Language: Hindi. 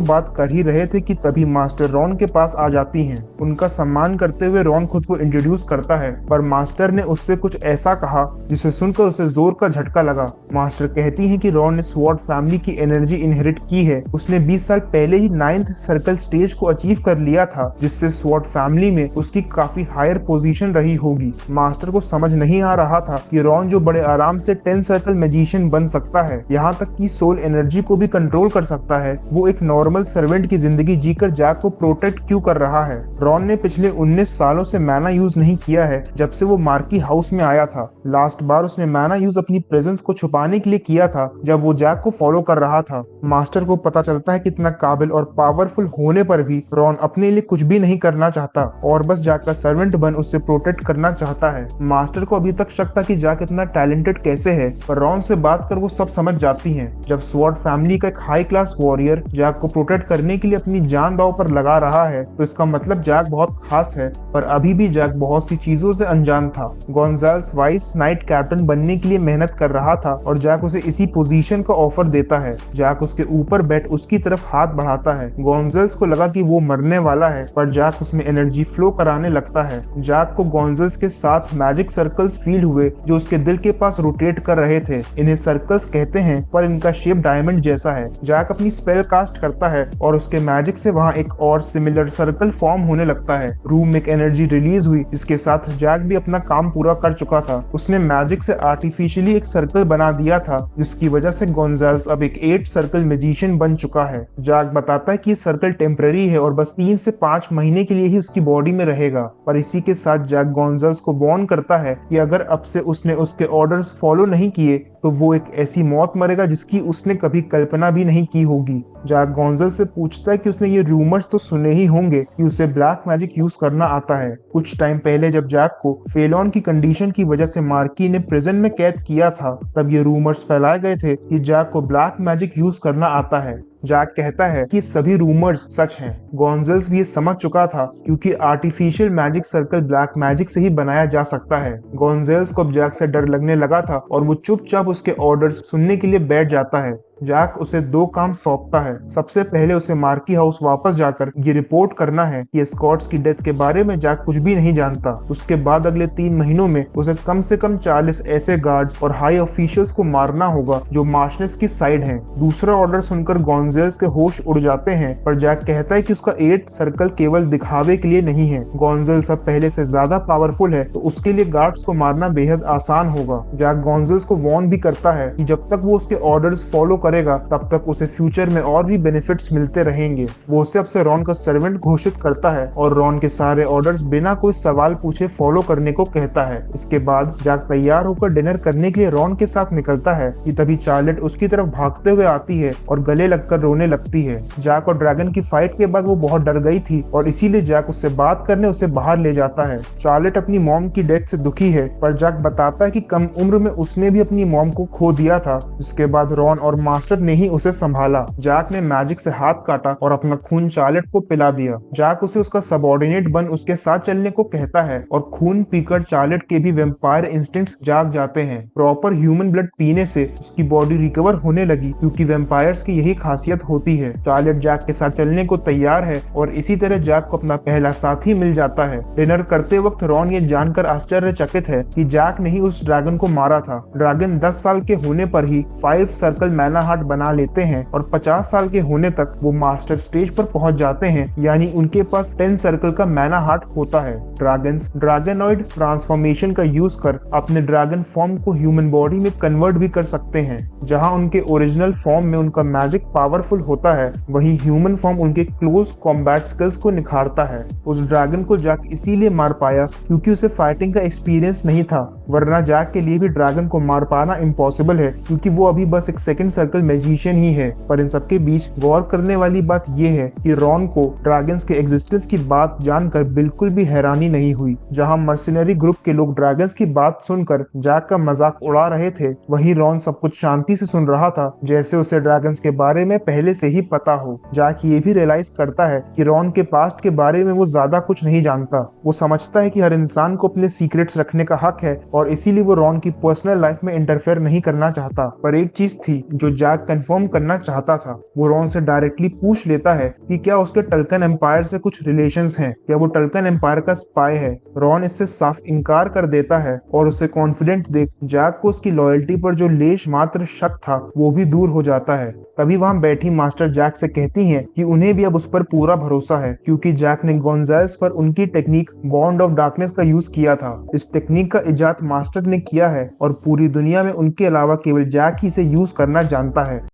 बात कर ही रहे थे कि तभी मास्टर रॉन के पास आ जाती हैं। उनका सम्मान करते हुए रॉन खुद को इंट्रोड्यूस करता है, पर मास्टर ने उससे कुछ ऐसा कहा जिसे सुनकर उसे जोर का झटका लगा। मास्टर कहती हैं कि रॉन ने स्वॉर्ड फैमिली की एनर्जी इनहेरिट की है। उसने 20 साल पहले ही 9th सर्कल स्टेज को अचीव कर लिया था, जिससे स्वॉर्ड फैमिली में उसकी काफी हायर पोजीशन रही होगी। मास्टर को समझ नहीं आ रहा था कि रॉन जो बड़े आराम से 10 सर्कल मैजिशियन बन सकता है, यहाँ तक कि सोल एनर्जी को भी कंट्रोल कर सकता है, वो एक नॉर्मल सर्वेंट की जिंदगी जीकर जैक को प्रोटेक्ट क्यों कर रहा है। रॉन ने पिछले 19 सालों से मैना यूज नहीं किया है, जब से वो मार्की हाउस में आया था। लास्ट बार उसने मैना यूज अपनी प्रेजेंस को छुपाने के लिए किया था, जब वो जैक को फॉलो कर रहा था। मास्टर को पता चलता है कि इतना काबिल और पावरफुल होने पर भी रॉन अपने लिए कुछ भी नहीं करना चाहता और बस जैक का सर्वेंट बन उससे प्रोटेक्ट करना चाहता है। मास्टर को अभी तक शक था कि जैक इतना टैलेंटेड कैसे है, पर रॉन से बात कर वो सब समझ जाती हैं। जब स्वॉर्ड फैमिली का एक हाई क्लास वॉरियर जैक को प्रोटेक्ट करने के लिए अपनी जान दांव पर लगा रहा है, तो इसका मतलब जैक बहुत खास है। पर अभी भी जैक बहुत सी चीजों से अनजान था। गोंजाल्स वाइस नाइट कैप्टन बनने के लिए मेहनत कर रहा था और जैक उसे इसी पोजीशन का ऑफर देता है। जैक उसके ऊपर बैठ उसकी तरफ हाथ बढ़ाता है। गोंजाल्स को लगा कि वो मरने वाला है, पर जैक उसमें एनर्जी फ्लो कराने लगता है। जैक को गोंजाल्स के साथ मैजिक सर्कल्स फील हुए जो उसके दिल के पास रोटेट कर रहे थे। इन्हें सर्कल्स कहते हैं, पर इनका शेप डायमंड जैसा है। जैक अपनी स्पेल कास्ट करता है और उसके मैजिक से वहां एक और सिमिलर सर्कल फॉर्म होने लगता है। रूम में एक एनर्जी रिलीज हुई, जिसके साथ जैक भी अपना काम पूरा कर चुका था। उसने मैजिक से आर्टिफिशियली एक सर्कल बना दिया था, जिसकी वजह से गोंजाल्स अब एक 8 सर्कल मैजिशियन बन चुका है। जैक बताता है कि सर्कल टेम्पररी है और बस 3 से 5 महीने के लिए ही उसकी बॉडी में रहेगा। पर इसी के साथ जैक गोंजाल्स को वार्न करता है कि अगर अब से उसने उसके ऑर्डर्स फॉलो नहीं किए तो वो एक ऐसी मौत मरेगा जिसकी उसने कभी कल्पना भी नहीं की होगी। जैक गोंजाल्स से पूछता है कि उसने ये रूमर्स तो सुने ही होंगे कि उसे ब्लैक मैजिक यूज करना आता है। कुछ टाइम पहले जब जैक को फेलोन की कंडीशन की वजह से मार्की ने प्रिजन में कैद किया था, तब ये रूमर्स फैलाए गए थे कि जैक को ब्लैक मैजिक यूज करना आता है। जैक कहता है कि सभी रूमर्स सच हैं। गोंजाल्स भी ये समझ चुका था क्योंकि artificial magic circle black magic से ही बनाया जा सकता है। गोंजाल्स को अब जैक से डर लगने लगा था और वो चुपचाप उसके ऑर्डर्स सुनने के लिए बैठ जाता है। जैक उसे 2 काम सौंपता है। सबसे पहले उसे मार्की हाउस वापस जाकर ये रिपोर्ट करना है कि स्कॉट्स की डेथ के बारे में जैक कुछ भी नहीं जानता। उसके बाद अगले 3 महीनों में उसे कम से कम 40 ऐसे गार्ड्स और हाई ऑफिशियल्स को मारना होगा जो मार्शनेस की साइड हैं। दूसरा ऑर्डर सुनकर गोंजाल्स के होश उड़ जाते हैं, पर जैक कहता है कि उसका 8 सर्कल केवल दिखावे के लिए नहीं है। गोंजाल्स अब पहले से ज्यादा पावरफुल है, तो उसके लिए गार्ड्स को मारना बेहद आसान होगा। जैक गोंजाल्स को वार्न भी करता है कि जब तक वो उसके ऑर्डर्स फॉलो करेगा, तब तक उसे फ्यूचर में और भी बेनिफिट्स मिलते रहेंगे। वो उसे अब से रॉन का सर्वेंट घोषित करता है और रॉन के सारे ऑर्डर्स बिना कोई सवाल पूछे फॉलो करने को कहता है। इसके बाद जैक तैयार होकर डिनर करने के लिए रॉन के साथ निकलता है कि तभी चार्लेट उसकी तरफ भागते हुए आती है और गले लगकर रोने लगती है। जैक और ड्रैगन की फाइट के बाद वो बहुत डर गई थी और इसीलिए जैक उससे बात करने उसे बाहर ले जाता है। चार्लेट अपनी मॉम की डेथ से दुखी है, पर जैक बताता है कि कम उम्र में उसने भी अपनी मॉम को खो दिया था। इसके बाद रॉन और मास्टर ने ही उसे संभाला। जैक ने मैजिक से हाथ काटा और अपना खून चार्लेट को पिला दिया। जैक उसे उसका सबऑर्डिनेट बन उसके साथ चलने को कहता है और खून पीकर चार्लेट के भी वेम्पायर इंस्टिंक्ट्स जाग जाते हैं। प्रॉपर ह्यूमन ब्लड पीने से उसकी बॉडी रिकवर होने लगी, क्योंकि वेम्पायर्स की यही खासियत होती है। चार्लेट जैक के साथ चलने को तैयार है और इसी तरह जैक को अपना पहला साथी मिल जाता है। डिनर करते वक्त रॉन ये जानकर आश्चर्यचकित है कि जैक ने ही उस ड्रैगन को मारा था। ड्रैगन 10 साल के होने पर ही 5 सर्कल मैना हार्ट बना लेते हैं और 50 साल के होने तक वो मास्टर स्टेज पर पहुंच जाते हैं, यानी उनके पास 10 सर्कल का मैना हार्ट होता है। ड्रैगन्स ड्रैगनॉइड ट्रांसफॉर्मेशन का यूज कर अपने ड्रैगन फॉर्म को ह्यूमन बॉडी में कन्वर्ट भी कर सकते हैं। जहां उनके ओरिजिनल फॉर्म में उनका मैजिक पावरफुल होता है, वहीं ह्यूमन फॉर्म उनके क्लोज कॉम्बैट स्किल्स को निखारता है। उस ड्रैगन को जैक इसीलिए मार पाया क्योंकि उसे फाइटिंग का एक्सपीरियंस नहीं था, वरना जैक के लिए भी ड्रैगन को मार पाना इम्पॉसिबल है, क्योंकि वो अभी बस एक सेकंड सर्कल मैजिशियन ही है। पर इन सबके बीच गौर करने वाली बात यह है कि रॉन को ड्रैगन्स के एग्जिस्टेंस की बात जानकर बिल्कुल भी हैरानी नहीं हुई। जहां मर्सिनरी ग्रुप के लोग ड्रैगन्स की बात सुनकर जैक का मजाक उड़ा रहे थे, वहीं रॉन सब कुछ शांति से सुन रहा था, जैसे उसे ड्रैगन्स के बारे में पहले से ही पता हो। जैक ये भी रियलाइज करता है कि रॉन के पास्ट के बारे में वो ज्यादा कुछ नहीं जानता। वो समझता है कि हर इंसान को अपने सीक्रेट्स रखने का हक है और इसीलिए वो रॉन की पर्सनल लाइफ में इंटरफेयर नहीं करना चाहता। पर एक चीज थी जो जैक कंफर्म करना चाहता था। वो रॉन से डायरेक्टली पूछ लेता है कि क्या उसके टल्कन एम्पायर से कुछ रिलेशंस हैं, क्या वो टल्कन एम्पायर का स्पाई है। रॉन इससे साफ इनकार कर देता है और उसे कॉन्फिडेंट देख जैक को उसकी लॉयल्टी पर जो लेश मात्र शक था वो भी दूर हो जाता है। तभी वहां बैठी मास्टर जैक से कहती हैं कि उन्हें भी अब उस पर पूरा भरोसा है, क्योंकि जैक ने गोंजाल्स पर उनकी टेक्निक बॉन्ड ऑफ डार्कनेस का यूज किया था। इस टेक्निक का इजाद मास्टर ने किया है और पूरी दुनिया में उनके अलावा केवल जैक ही इसे यूज करना जानता है।